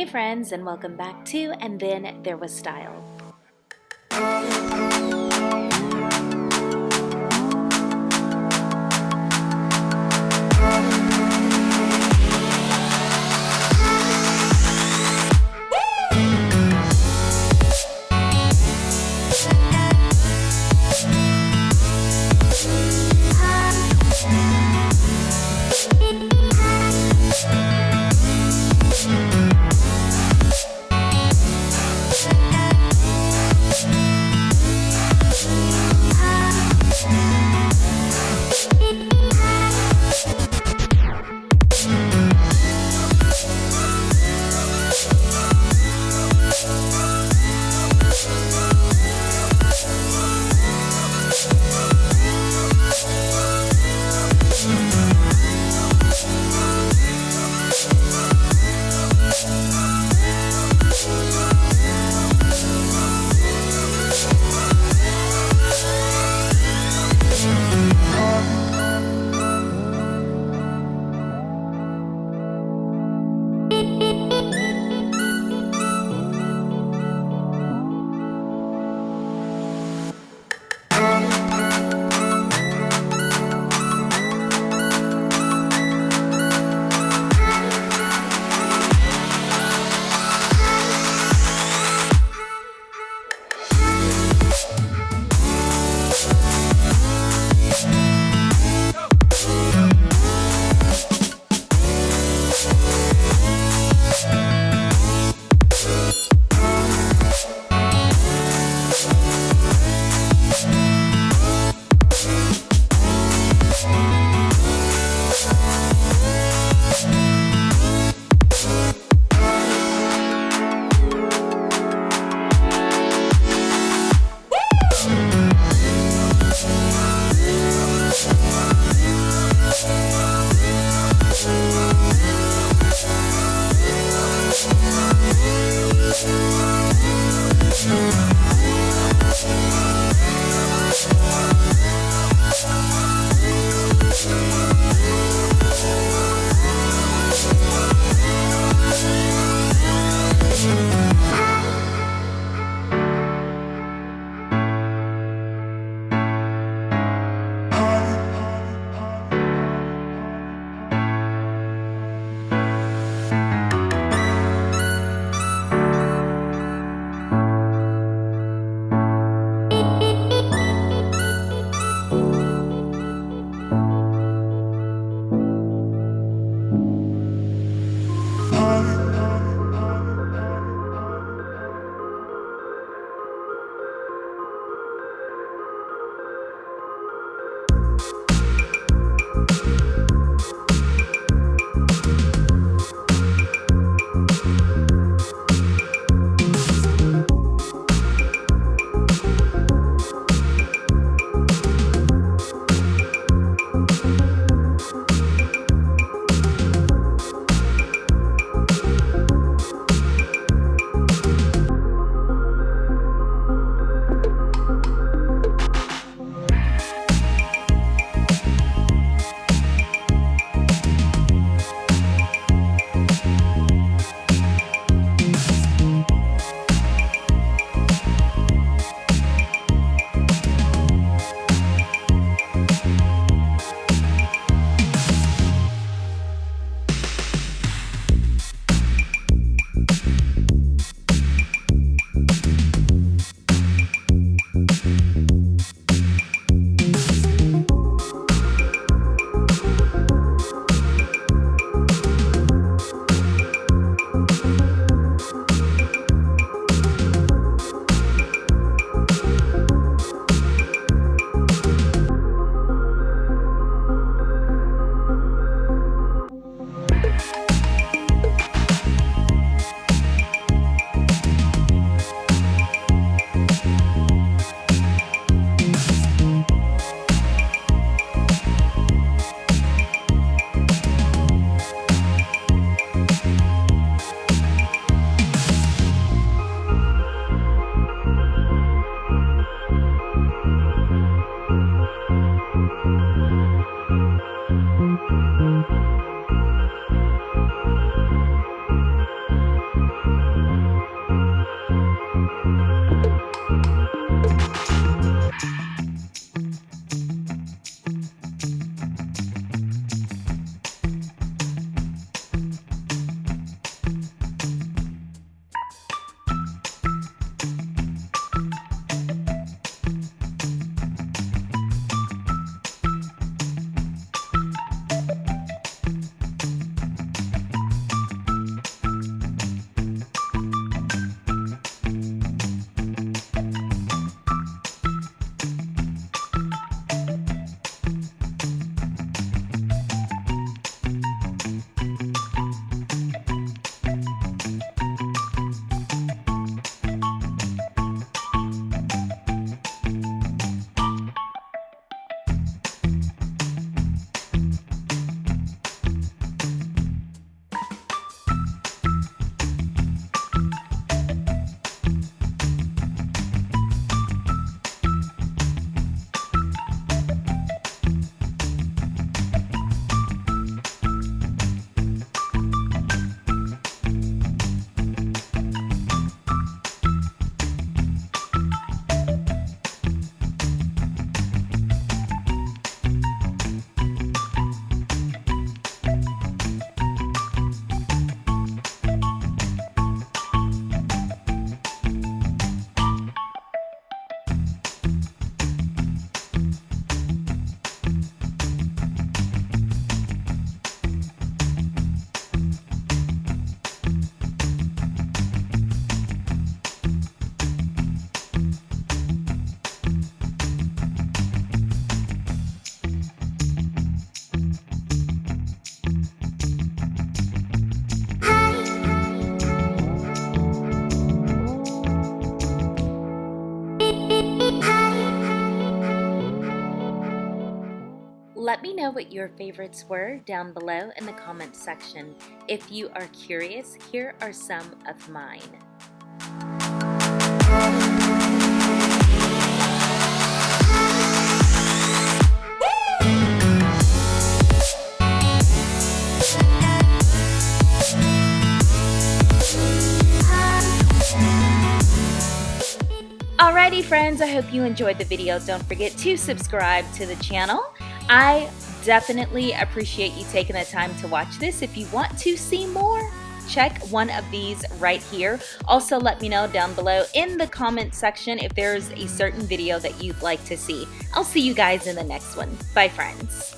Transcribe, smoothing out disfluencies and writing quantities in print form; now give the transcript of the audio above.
Hey friends, and welcome back to And Then There Was Style. Let me know what your favorites were down below in the comments section. If you are curious, here are some of mine. Alrighty friends, I hope you enjoyed the video. Don't forget to subscribe to the channel. I definitely appreciate you taking the time to watch this. If you want to see more, check one of these right here. Also, let me know down below in the comment section if there's a certain video that you'd like to see. I'll see you guys in the next one. Bye friends.